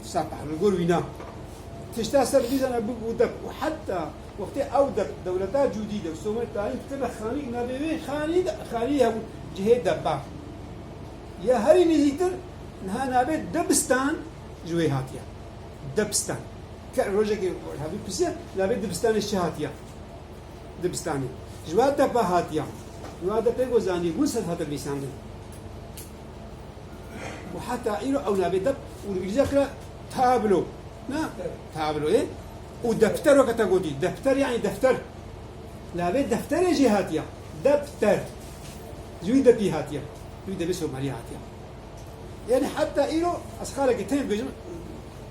ساقع الجور وينا تشتاسر بيزنا بودك وحتى وقت أودك دولتات جديدة وسومر تاني كنا خاني نبي خاني هم جهة دبا يا هري نزيتر نها نبي دبستان جوي هاتيا دبستان كروجك هذي بسيا نبي دبستان الشهاتيا دبستاني جواد دبا هاتيا جواد دبا وزاني وصل هذا بيساندن وحتى إيرو أو نبي دب ونجزكرا تابلو نا تابلو إيه ودفتر وقت أقولي دفتر يعني دفتر لا بيت دفتر يجي هاتيا دفتر جوي دبي هاتيا جوي دبي سومالي هاتيا يعني حتى إيرو أسخالك تين بيجم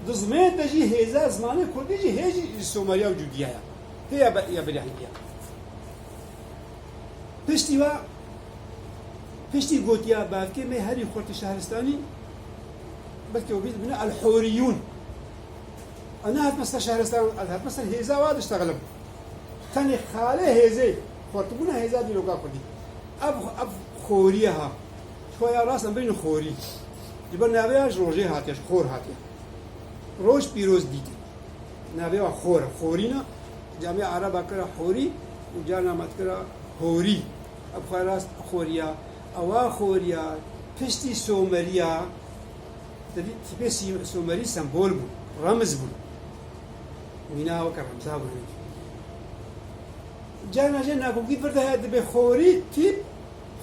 دزمين تجي هيزا زمانه كل بيجي هيجي سوماليا وجوديا هي يا بلحية پشتی گوتیا بعد که می هری خورت شهرستانی بلکه وبيد من الحوريون أنا هات مثلا شهرستان هات مثلا هيزا واد اشتغلم تاني خاله هيزي خورتبونا هيزا دي لوكا كردي أب خوريها شوية راس بين خوري جبر نابياش روجي هاتيش خور هاتيا روج بيروز ديتي نابيا خورينا جامعة عربة كرا حوري وجانا متكرا هوري أب خلاص خوريا أوا خوريا پشتی سومریا تبي تبي سومري سمبول بو رمز بو وينا وكرمزها بو جانا كوكي فرده هاد بخوري تيب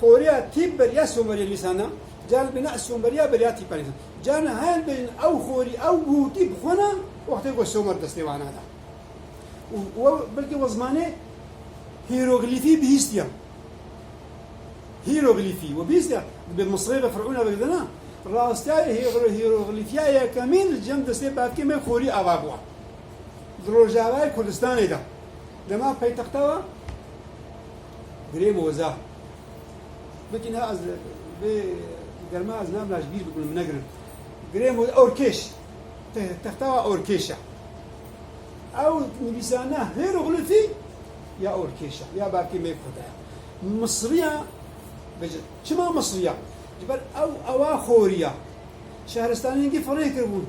خوريا تيب بريا سومريا لسانا جان بناء سومريا بريا تيب بريا جانا هل بين أو خوري أو بو تيب خنا وقت يقول سومر دستي وانا هذا وبلكي وزمانه هيروغليفي بهيستيا هيروغليفي وبيستيا بالمصرية فرعونة بقدنا راستاي هيروغليفيا يا كمين الجنب دستي بعد كم خوري أبابوا دروجاوي كردستان ده لما بيتقطوا غريم وزا لكن هذا بجرما أزنام لاش بير بقول منقرن غريم أوركيش تقطوا أوركيشة أو نبيسانا هيروغليفي يا أوركيشة يا باكي ميكودا مصرية بجد شما مصرية جبل أو خورية شهرستانيين كيف فريق يربون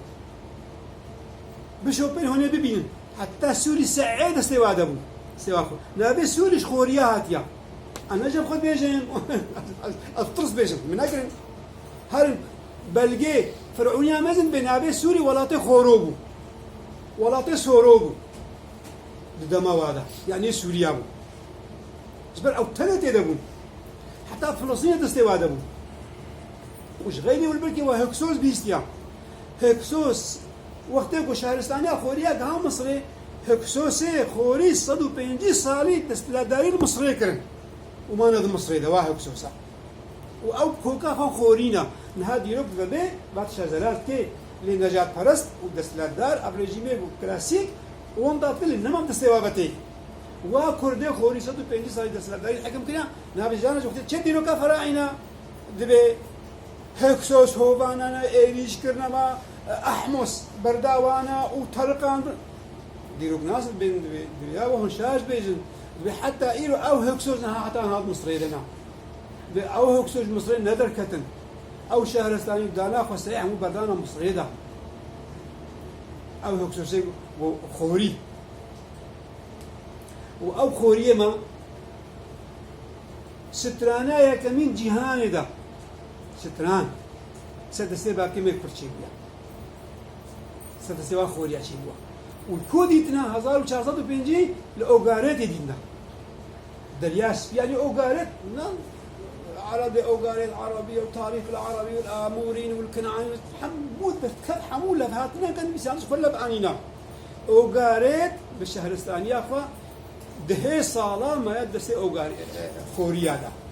بشوبين هنا ببين حتى سوري سعيد استوى دبو استوى خو نبي سوري خورية هاتيا أنا جاب خد بيجن الطرس بيجن من أجل هرم بلقي فرعونيا مازن بنابي سوري ولاطي خوروبو ولاطي سوروبو دما وادا يعني سوريا بو جبر أو ثلاثة دبون حتى فلسطين تستوى دبون وش غيري والبلكي وهكسوس بيستيا هكسوس وقتك شهرستانيا خوريا ده مصري هكسوسي خوري 150 سالي تستلاداري المصري كرن وما نظم مصري ده هكسوسا وأو كوكا خورينا نهادي رب ذبي بعد شازلات كي لنجات فرست ودستلادار أبريجيمي كلاسيك ومضات لي نمام تستوى بتي وكردي خوري 150 سالي تستلاداري الحكم كنا نابي جانا وقت شدي لو كفراينا دبي هكسوس هوبانا ايريش كرنا ما احمس برداوانا وطرقان ديرو ناس بين دنيا وهنشاش بيجن حتى ايرو او هكسوس حتى هذا مصري لنا او هكسوس مصري ندر كتن او شهرستاني دانا خصيح مو بردانا مصري ده او هكسوس خوري او خوريه ما سترانا يا كمين جهان ده ستران ستسير باكي ميك فرشي بيا ستسير خوريا شي بوا والكوديتنا 1450 لأوغارات دينا درياس يعني أوغارات عربي أوغارات عربي وتاريخ العربي والآمورين والكنعاني حمود بس حمولة فهاتنا كان بيسانس كلها بعنينا أوغارات بالشهرستان يا أخوة دهي صالة ما يدرسي أوغارات خوريا ده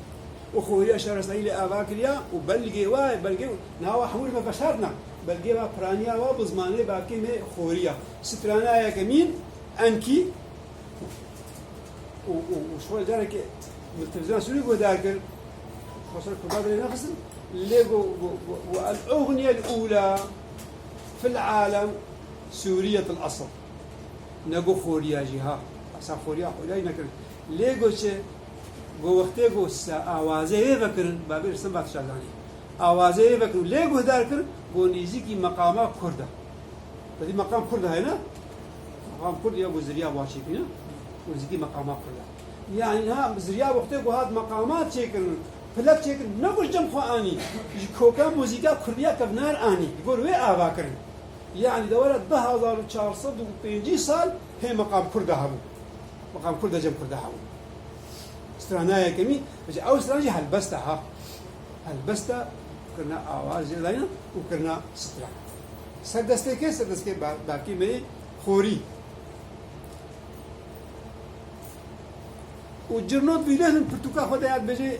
وخوريا شهرستاني لأباكليا وبلغي ناوا حمول ببشرنا بلغي برانيا وبزماني باكي مي خوريا سترانا يا كمين أنكي وشوي ذلك بالتلفزيون سوري وداكر خاصة كبار نفس ليجو والأغنية الأولى في العالم سورية الأصل نجو خوريا جهة أصلا خوريا نكر ليجو شيء جو وقته جو آوازه بکرن بابی رسم بات شادانی آوازه بکرن لیگو دار کر جو نیزی کی مقامات کرده هذه مقام كردها هنا مقام كرد يا وزريا واشي فينا وزكي مقامات كردها يعني ها زريا وقتك وهذا مقامات شكل فلك شكل نقول جم خواني كوكا موسيقى كردية كبنار آني يقول وين آباكرن يعني دورة 10450 سال هي مقام كردها مقام كردها جم كردها استرانايا كمي أو استرانجي هالبستها هالبستا كرنا آواز لنا وكرنا سترا سردستي باقي में खोरी وجرنوت بيلهن برتقال خدا याद بيجي